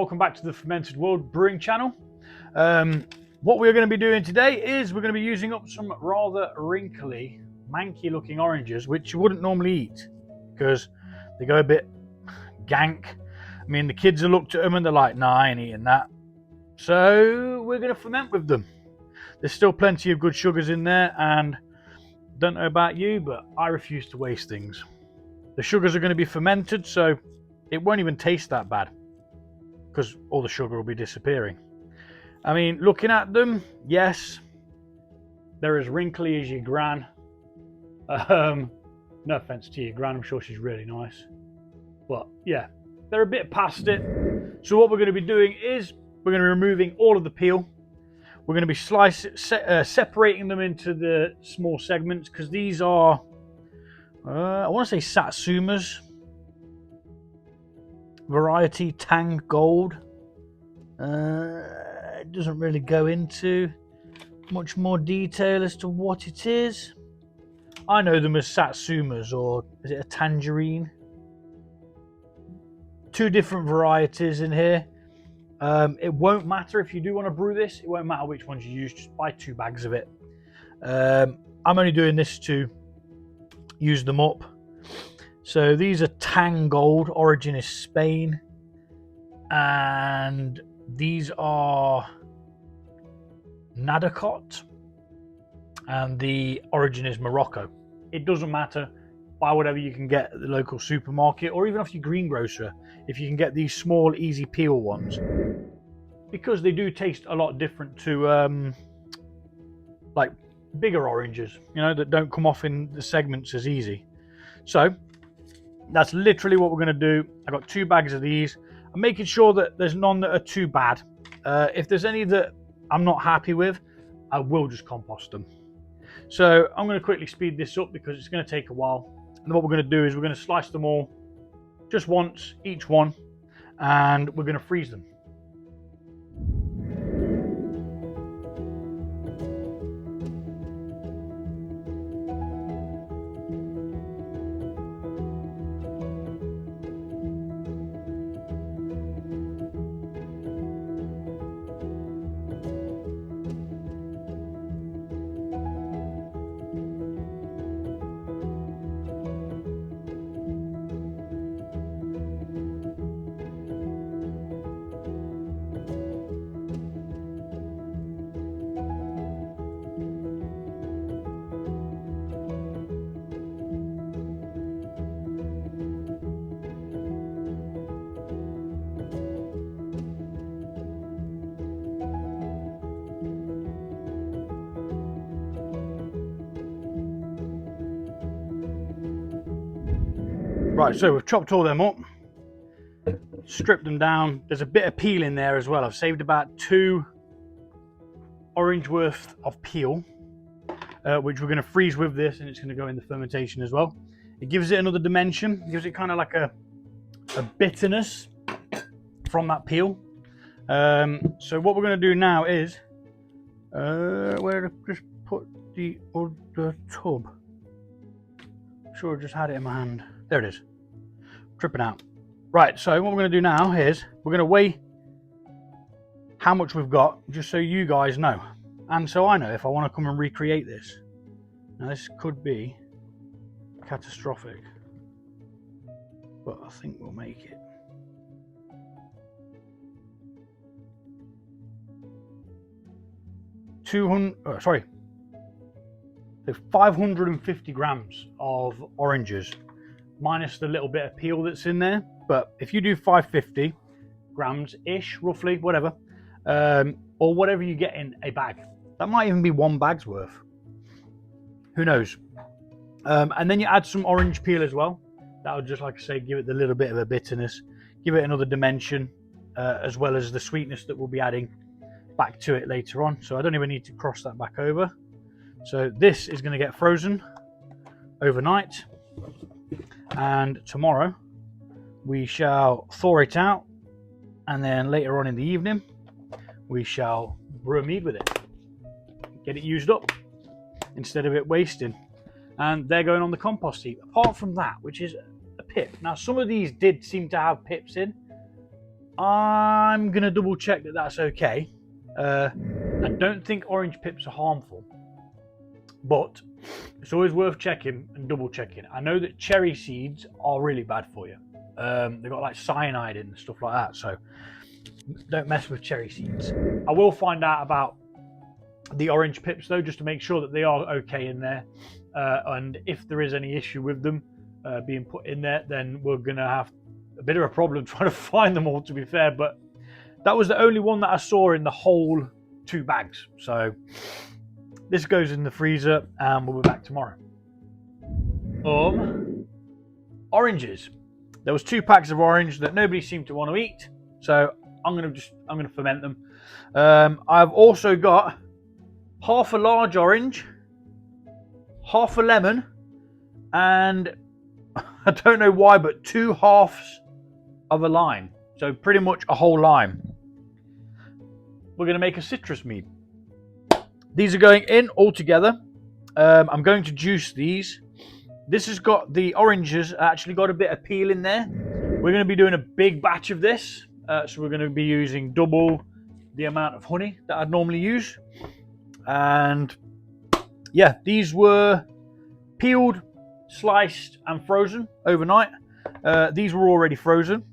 welcome back to the Fermented World Brewing channel. What we're going to be doing today is we're going to be using up some rather wrinkly, manky looking oranges, which you wouldn't normally eat because they go a bit gank. I mean, the kids have looked at them and they're like, nah, I ain't eating that. So we're going to ferment with them. There's still plenty of good sugars in there, and don't know about you, but I refuse to waste things. The sugars are going to be fermented, so it won't even taste that bad because all the sugar will be disappearing. I mean, looking at them, yes, they're as wrinkly as your gran. No offense to your gran, I'm sure she's really nice. But yeah, they're a bit past it. So what we're going to be doing is we're going to be removing all of the peel. We're going to be separating them into the small segments because these are, I want to say satsumas. Variety Tang Gold. It doesn't really go into much more detail as to what it is. I know them as satsumas, or is it a tangerine? Two different varieties in here. It won't matter if you do want to brew this, it won't matter which ones you use, just buy 2 bags of it. I'm only doing this to use them up. So these are Tang Gold, origin is Spain, and these are Nadakot, and the origin is Morocco. It doesn't matter, buy whatever you can get at the local supermarket, or even off your greengrocer, if you can get these small easy peel ones, because they do taste a lot different to like bigger oranges, you know, that don't come off in the segments as easy. So that's literally what we're going to do. I got 2 bags of these. I'm making sure that there's none that are too bad. If there's any that I'm not happy with, I will just compost them. So I'm going to quickly speed this up because it's going to take a while. And what we're going to do is we're going to slice them all just once, each one, and we're going to freeze them. Right, so we've chopped all them up, stripped them down. There's a bit of peel in there as well. I've saved about 2 orange worth of peel, which we're going to freeze with this, and it's going to go in the fermentation as well. It gives it another dimension, it gives it kind of like a bitterness from that peel. So what we're going to do now is, where did I just put the other tub? I'm sure I just had it in my hand. There it is. Tripping out. Right, so what we're going to do now is we're going to weigh how much we've got, just so you guys know, and so I know if I want to come and recreate this. Now this could be catastrophic, but I think we'll make it. So 550 grams of oranges, minus the little bit of peel that's in there. But if you do 550 grams ish, roughly, whatever, or whatever you get in a bag, that might even be 1 bag's worth, who knows. And then you add some orange peel as well. That would just, like I say, give it a little bit of a bitterness, give it another dimension, as well as the sweetness that we'll be adding back to it later on. So I don't even need to cross that back over. So this is going to get frozen overnight, and tomorrow we shall thaw it out, and then later on in the evening we shall brew a mead with it, get it used up instead of it wasting. And they're going on the compost heap. Apart from that, which is a pip. Now some of these did seem to have pips in, I'm going to double check that that's okay. I don't think orange pips are harmful, but it's always worth checking and double checking. I know that cherry seeds are really bad for you. They've got like cyanide in and stuff like that, so don't mess with cherry seeds. I will find out about the orange pips though, just to make sure that they are okay in there. And if there is any issue with them being put in there, then we're going to have a bit of a problem trying to find them all, to be fair. But that was the only one that I saw in the whole 2 bags. So this goes in the freezer and we'll be back tomorrow. Oranges. There was 2 packs of orange that nobody seemed to want to eat, so I'm gonna ferment them. I've also got half a large orange, half a lemon, and I don't know why, but 2 halves of a lime. So pretty much a whole lime. We're going to make a citrus mead. These are going in all together. I'm going to juice these. This has got the oranges, actually got a bit of peel in there. We're going to be doing a big batch of this. So we're going to be using double the amount of honey that I'd normally use. And yeah, these were peeled, sliced and frozen overnight. These were already frozen.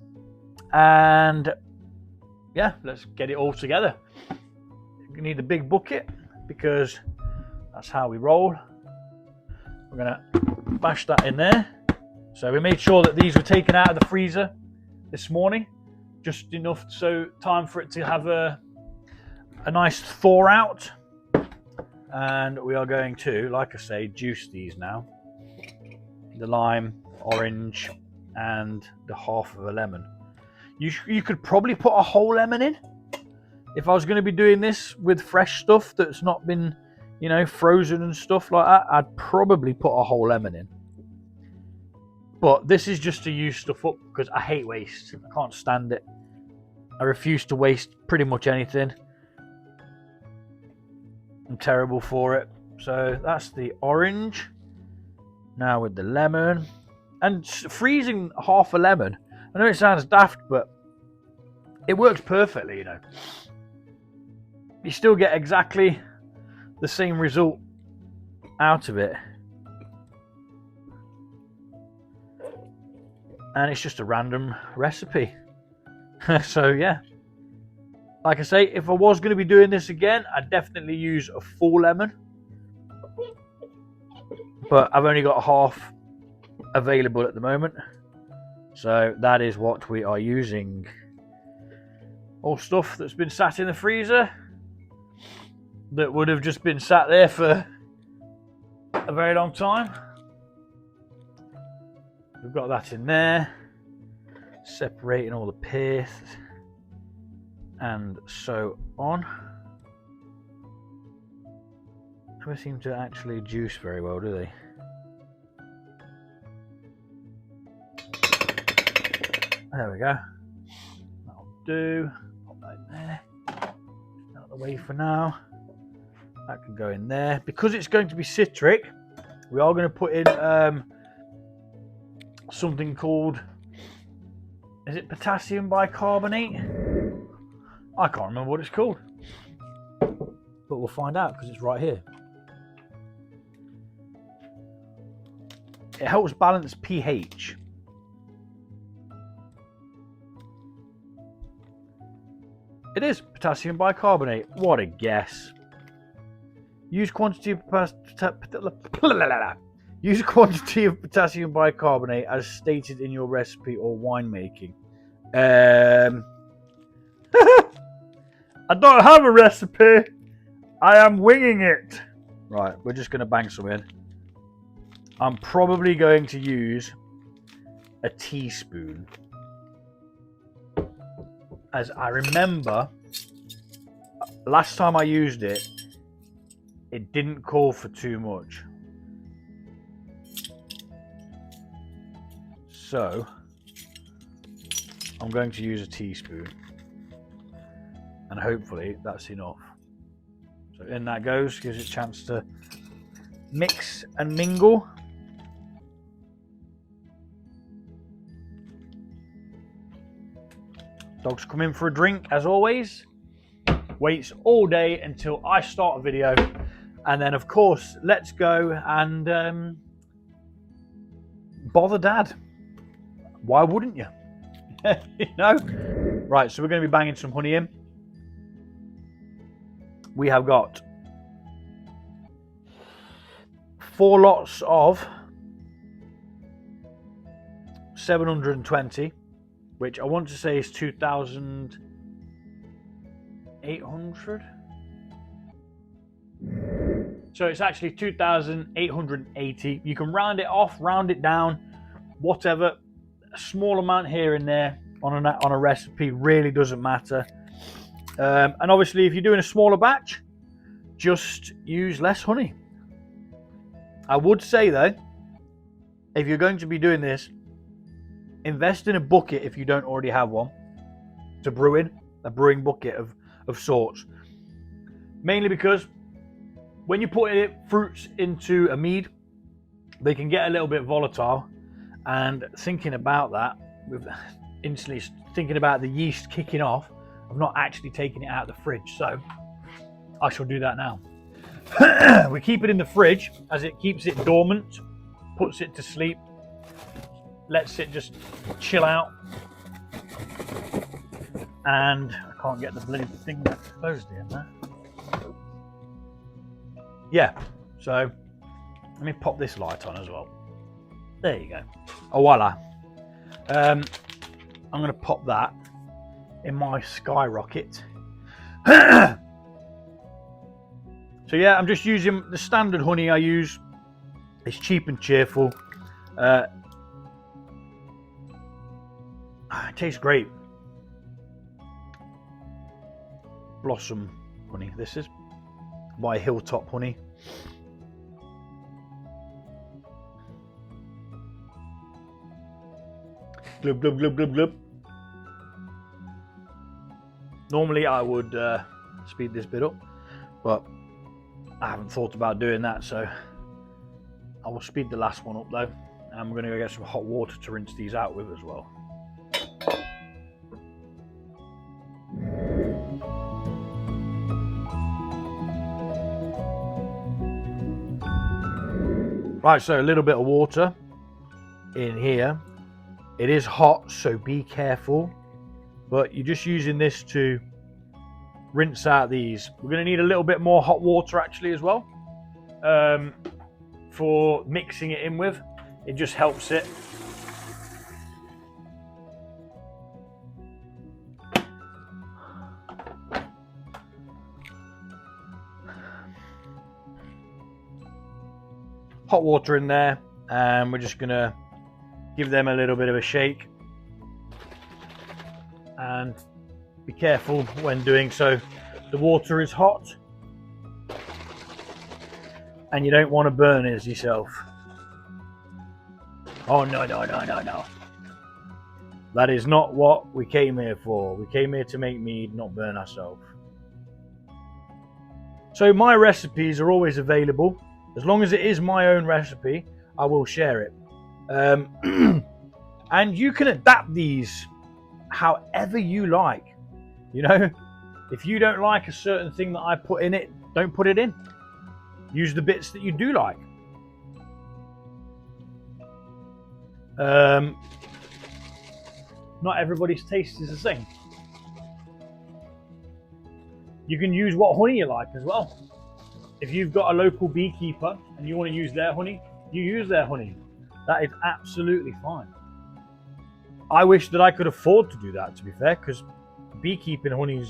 And yeah, let's get it all together. You need a big bucket because that's how we roll. We're gonna bash that in there. So we made sure that these were taken out of the freezer this morning, just enough so time for it to have a nice thaw out. And we are going to, like I say, juice these now. The lime, orange, and the half of a lemon. You could probably put a whole lemon in. If I was going to be doing this with fresh stuff that's not been, you know, frozen and stuff like that, I'd probably put a whole lemon in. But this is just to use stuff up because I hate waste. I can't stand it. I refuse to waste pretty much anything. I'm terrible for it. So that's the orange. Now with the lemon. And freezing half a lemon. I know it sounds daft, but it works perfectly, you know. You still get exactly the same result out of it. And it's just a random recipe. So yeah. Like I say, if I was going to be doing this again, I'd definitely use a full lemon. But I've only got half available at the moment. So that is what we are using. All stuff that's been sat in the freezer that would have just been sat there for a very long time. We've got that in there, separating all the pith and so on. Never seem to actually juice very well, do they? There we go. That'll do. Pop that in there. Out of the way for now. That can go in there. Because it's going to be citric, we are going to put in something called, is it potassium bicarbonate? I can't remember what it's called. But we'll find out because it's right here. It helps balance pH. It is potassium bicarbonate. What a guess. Use quantity of potassium bicarbonate as stated in your recipe or winemaking. I don't have a recipe. I am winging it. Right, we're just going to bang some in. I'm probably going to use a teaspoon. As I remember, last time I used it, it didn't call for too much. So, I'm going to use a teaspoon. And hopefully that's enough. So in that goes, gives it a chance to mix and mingle. Dog's come in for a drink as always. Waits all day until I start a video, and then of course let's go and bother Dad. Why wouldn't you? You know? Right, so we're going to be banging some honey in. We have got 4 lots of 720, which I want to say is 2,800. So it's actually 2,880. You can round it off, round it down, whatever. A small amount here and there on a recipe really doesn't matter. And obviously, if you're doing a smaller batch, just use less honey. I would say though, if you're going to be doing this, invest in a bucket if you don't already have one to brew in, a brewing bucket of sorts. Mainly because when you put fruits into a mead, they can get a little bit volatile. And thinking about that, with instantly thinking about the yeast kicking off, I've not actually taken it out of the fridge, so I shall do that now. We keep it in the fridge as it keeps it dormant, puts it to sleep, lets it just chill out. And I can't get the bloody thing that's closed in there. Yeah, so let me pop this light on as well. There you go. Oh, voila. I'm going to pop that in my skyrocket. So yeah, I'm just using the standard honey I use. It's cheap and cheerful. It tastes great. Blossom honey, this is by Hilltop Honey. Glub, glub, glub, glub, glub. Normally I would speed this bit up, but I haven't thought about doing that, so I will speed the last one up though. And we're going to go get some hot water to rinse these out with as well. Right, so a little bit of water in here. It is hot, so be careful, but you're just using this to rinse out these. We're going to need a little bit more hot water actually as well for mixing it in with. It just helps it. Hot water in there, and we're just going to give them a little bit of a shake. And be careful when doing so. The water is hot and you don't want to burn it yourself. Oh no, no, no, no, no. That is not what we came here for. We came here to make mead, not burn ourselves. So my recipes are always available. As long as it is my own recipe, I will share it. And you can adapt these however you like. You know, if you don't like a certain thing that I put in it, don't put it in. Use the bits that you do like. Not everybody's taste is the same. You can use what honey you like as well. If you've got a local beekeeper and you want to use their honey, you use their honey. That is absolutely fine. I wish that I could afford to do that, to be fair, because beekeeping honey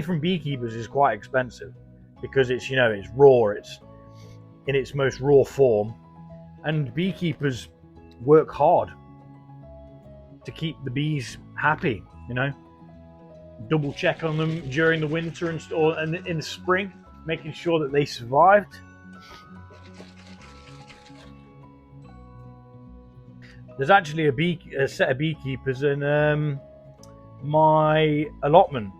from beekeepers is quite expensive because it's, you know, it's raw, it's in its most raw form, and beekeepers work hard to keep the bees happy, you know, double check on them during the winter and in the spring, making sure that they survived. There's actually a set of beekeepers in my allotment.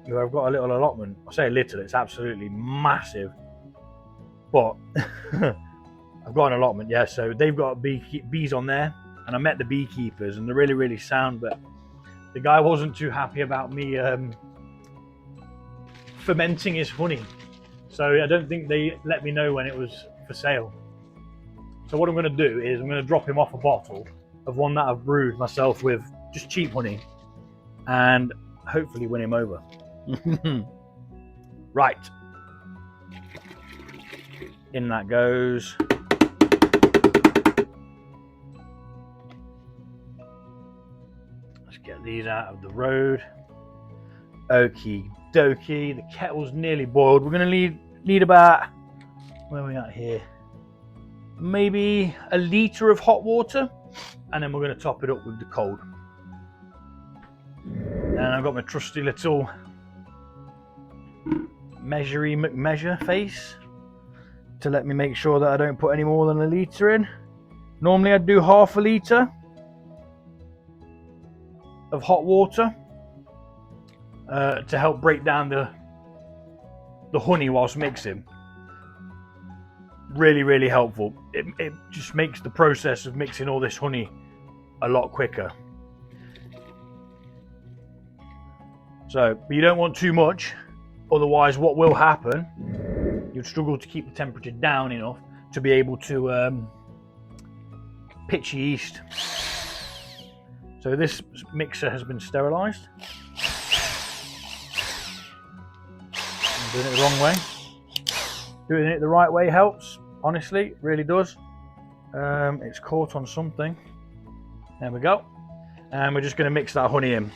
I've got a little allotment. I say little, it's absolutely massive. But I've got an allotment, yeah. So they've got bees on there, and I met the beekeepers, and they're really, really sound. But the guy wasn't too happy about me fermenting his honey. So I don't think they let me know when it was for sale. So what I'm going to do is I'm going to drop him off a bottle of one that I've brewed myself with just cheap honey and hopefully win him over. Right. In that goes. Let's get these out of the road. Okie dokie. The kettle's nearly boiled. We're going to need about, where are we at here? Maybe a litre of hot water, and then we're going to top it up with the cold. And I've got my trusty little measure face to let me make sure that I don't put any more than a litre in. Normally I'd do half a litre of hot water to help break down the honey whilst mixing. Really, really helpful. It just makes the process of mixing all this honey a lot quicker. So, but you don't want too much, otherwise what will happen, you'd struggle to keep the temperature down enough to be able to pitch your yeast. So this mixer has been sterilised. I'm doing it the wrong way. Doing it the right way helps, honestly, it really does. It's caught on something. There we go. And we're just going to mix that honey in.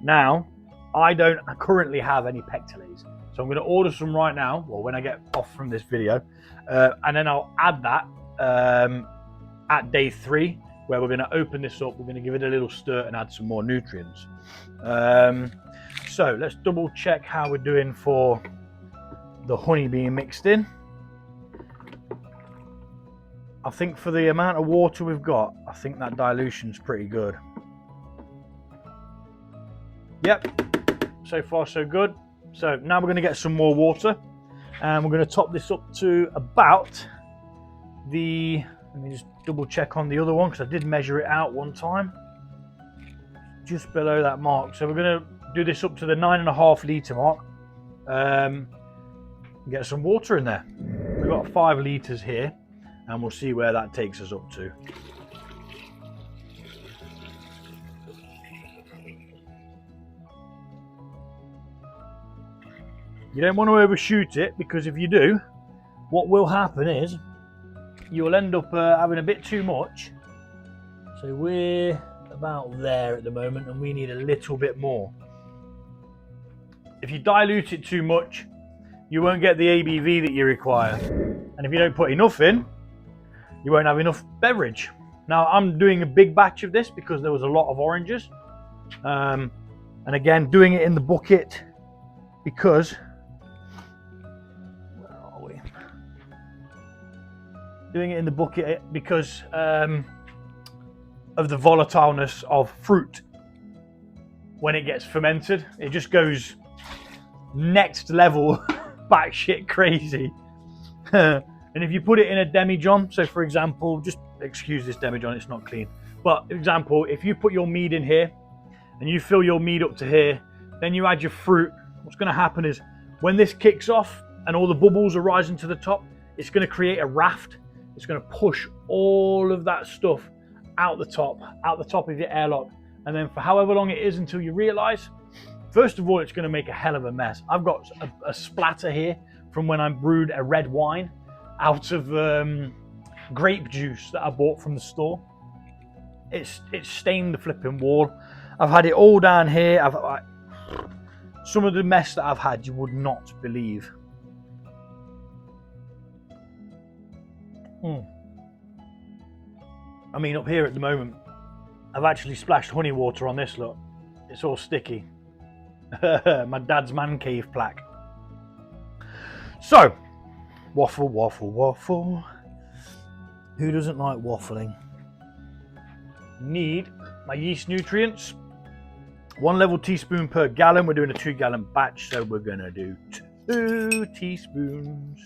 Now, I don't currently have any pectales, so I'm going to order some right now, well, when I get off from this video, and then I'll add that at day 3, where we're going to open this up, we're going to give it a little stir and add some more nutrients. So let's double check how we're doing for the honey being mixed in. I think for the amount of water we've got, I think that dilution's pretty good. Yep, so far so good. So now we're going to get some more water and we're going to top this up to about the, let me just double check on the other one because I did measure it out one time, just below that mark. So we're going to do this up to the 9.5 litre mark, get some water in there. We've got 5 litres here and we'll see where that takes us up to. You don't want to overshoot it, because if you do, what will happen is you'll end up having a bit too much. So we're about there at the moment and we need a little bit more. If you dilute it too much, you won't get the ABV that you require. And if you don't put enough in, you won't have enough beverage. Now I'm doing a big batch of this because there was a lot of oranges. And again, doing it in the bucket because of the volatileness of fruit. When it gets fermented, it just goes next level batshit crazy. And if you put it in a demijohn, so for example, just excuse this demijohn, it's not clean, but example, if you put your mead in here and you fill your mead up to here, then you add your fruit, what's going to happen is when this kicks off and all the bubbles are rising to the top, it's going to create a raft. It's going to push all of that stuff out the top of your airlock. And then for however long it is until you realize, first of all, it's going to make a hell of a mess. I've got a splatter here from when I brewed a red wine out of grape juice that I bought from the store. It's stained the flipping wall. I've had it all down here. Some of the mess that I've had, you would not believe. I mean, up here at the moment, I've actually splashed honey water on this, look. It's all sticky. My dad's man cave plaque. So, waffle, waffle, waffle. Who doesn't like waffling? need my yeast nutrients. 1 level teaspoon per gallon. We're doing a 2-gallon batch, so we're gonna do 2 teaspoons.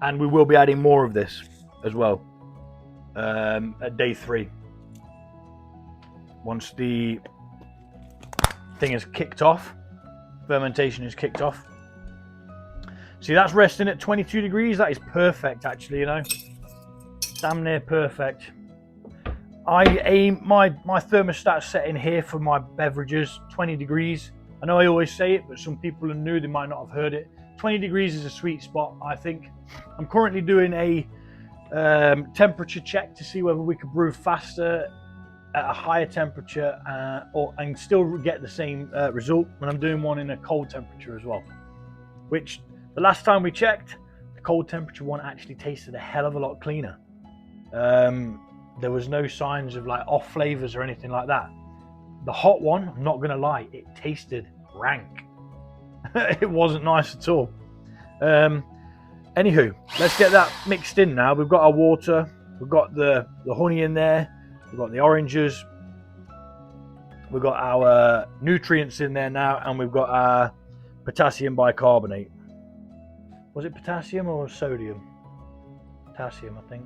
And we will be adding more of this as well at day 3. Once the thing is kicked off, fermentation is kicked off. See, that's resting at 22 degrees. That is perfect, actually, you know. Damn near perfect. I aim my thermostat set in here for my beverages 20 degrees. I know I always say it, but some people are new, they might not have heard it. 20 degrees is a sweet spot, I think. I'm currently doing a temperature check to see whether we could brew faster at a higher temperature and still get the same result when I'm doing one in a cold temperature as well. Which, the last time we checked, the cold temperature one actually tasted a hell of a lot cleaner. There was no signs of like off flavors or anything like that. The hot one, I'm not gonna lie, it tasted rank. It wasn't nice at all. Anywho, let's get that mixed in now. We've got our water, we've got the honey in there, we've got the oranges, we've got our nutrients in there now, and we've got our potassium bicarbonate. Was it potassium or sodium? Potassium, I think.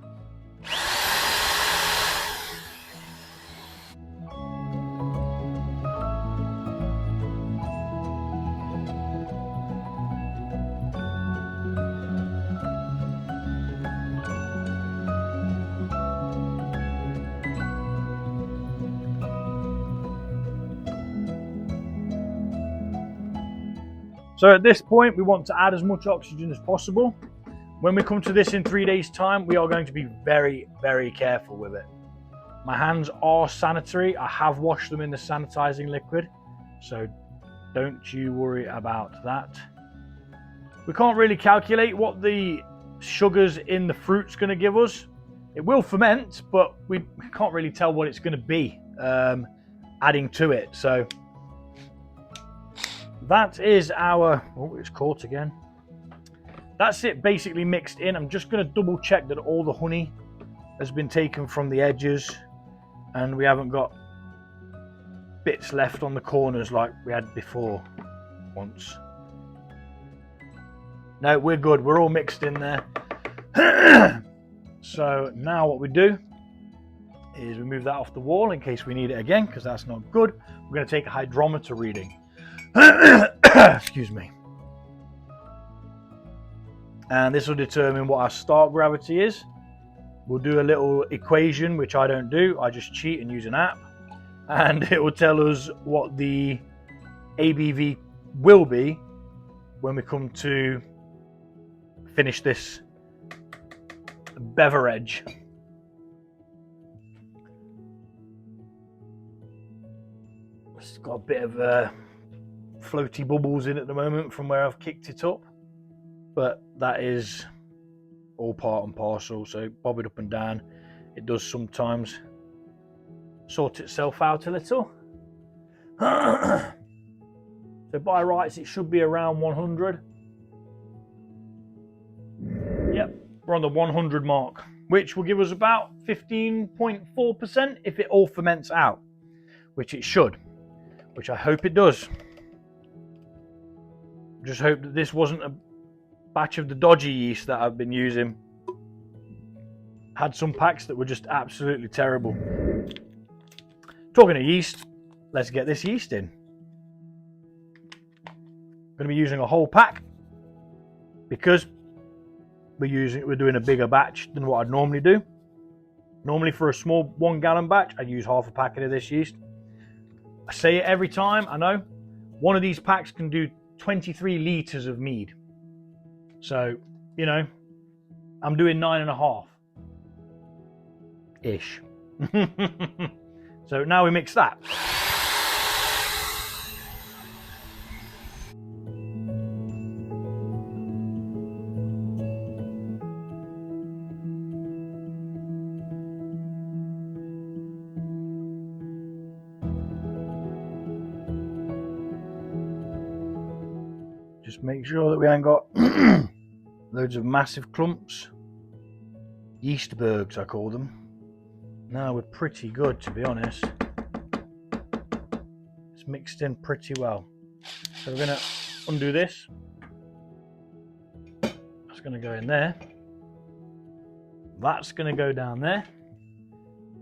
So at this point, we want to add as much oxygen as possible. When we come to this in 3 days' time, we are going to be very, very careful with it. My hands are sanitary. I have washed them in the sanitizing liquid, so don't you worry about that. We can't really calculate what the sugars in the fruit's going to give us. It will ferment, but we can't really tell what it's going to be adding to it. So that is our, oh, it's caught again. That's it basically mixed in. I'm just going to double check that all the honey has been taken from the edges and we haven't got bits left on the corners like we had before once. No, we're good. We're all mixed in there. So now what we do is we move that off the wall in case we need it again, because that's not good. We're going to take a hydrometer reading. Excuse me. And this will determine what our start gravity is. We'll do a little equation, which I don't do. I just cheat and use an app. And it will tell us what the ABV will be when we come to finish this beverage. It's got a bit of floaty bubbles in at the moment from where I've kicked it up, but that is all part and parcel, so bob it up and down. It does sometimes sort itself out a little. So by rights it should be around 100. Yep, we're on the 100 mark, which will give us about 15.4% if it all ferments out, which it should, which I hope it does. Just hope that this wasn't a batch of the dodgy yeast that I've been using. Had some packs that were just absolutely terrible. Talking of yeast, let's get this yeast in. I'm going to be using a whole pack because we're doing a bigger batch than what I'd normally do. Normally for a small 1 gallon batch, I'd use half a packet of this yeast. I say it every time, I know. One of these packs can do 23 litres of mead. So, you know, I'm doing 9.5-ish. So now we mix that. Just make sure that we ain't got loads of massive clumps. Yeastbergs, I call them. Now we're pretty good, to be honest. It's mixed in pretty well. So we're going to undo this. That's going to go in there. That's going to go down there.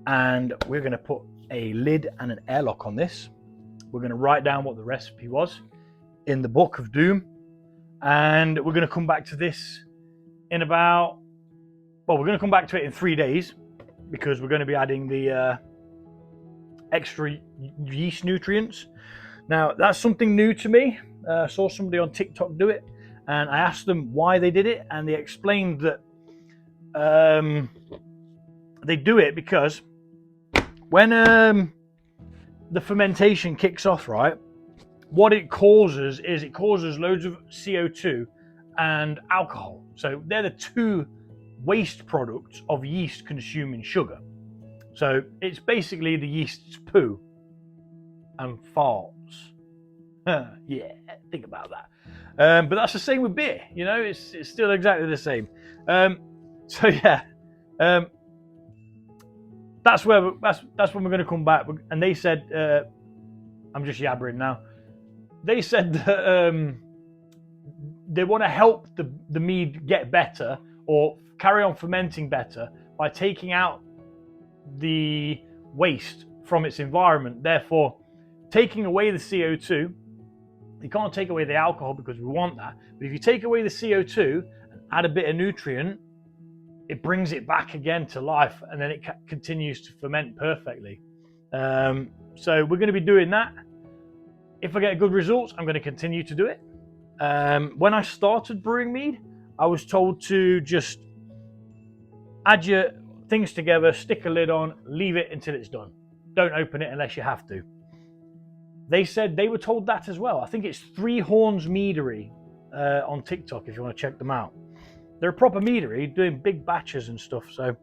And we're going to put a lid and an airlock on this. We're going to write down what the recipe was in the Book of Doom. And we're going to come back to this in about, well, we're going to come back to it in 3 days, because we're going to be adding the extra yeast nutrients. Now, that's something new to me. I saw somebody on TikTok do it, and I asked them why they did it, and they explained that they do it because when the fermentation kicks off, right, what it causes is it causes loads of CO2 and alcohol. So they're the two waste products of yeast consuming sugar. So it's basically the yeast's poo and farts. Yeah, think about that. But that's the same with beer. You know, it's still exactly the same. So yeah, that's when we're going to come back. And they said, I'm just yabbering now. They said that they want to help the mead get better or carry on fermenting better by taking out the waste from its environment. Therefore, taking away the CO2, you can't take away the alcohol because we want that. But if you take away the CO2 and add a bit of nutrient, it brings it back again to life, and then it continues to ferment perfectly. So we're going to be doing that. If I get good results, I'm going to continue to do it. When I started brewing mead, I was told to just add your things together, stick a lid on, leave it until it's done. Don't open it unless you have to. They said they were told that as well. I think it's Three Horns Meadery on TikTok if you want to check them out. They're a proper meadery doing big batches and stuff, so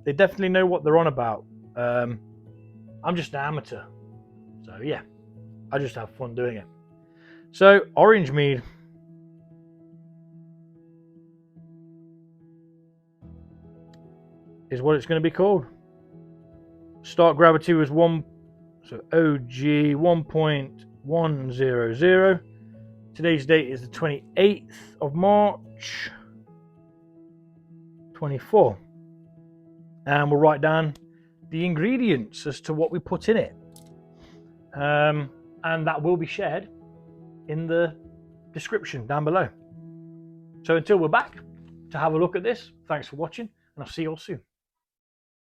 they definitely know what they're on about. I'm just an amateur, so yeah, I just have fun doing it. So orange mead. Is what it's going to be called. Start gravity was OG 1.100. Today's date is the 28th of March 24. And we'll write down the ingredients as to what we put in it. And that will be shared in the description down below. So until we're back to have a look at this, thanks for watching, and I'll see you all soon.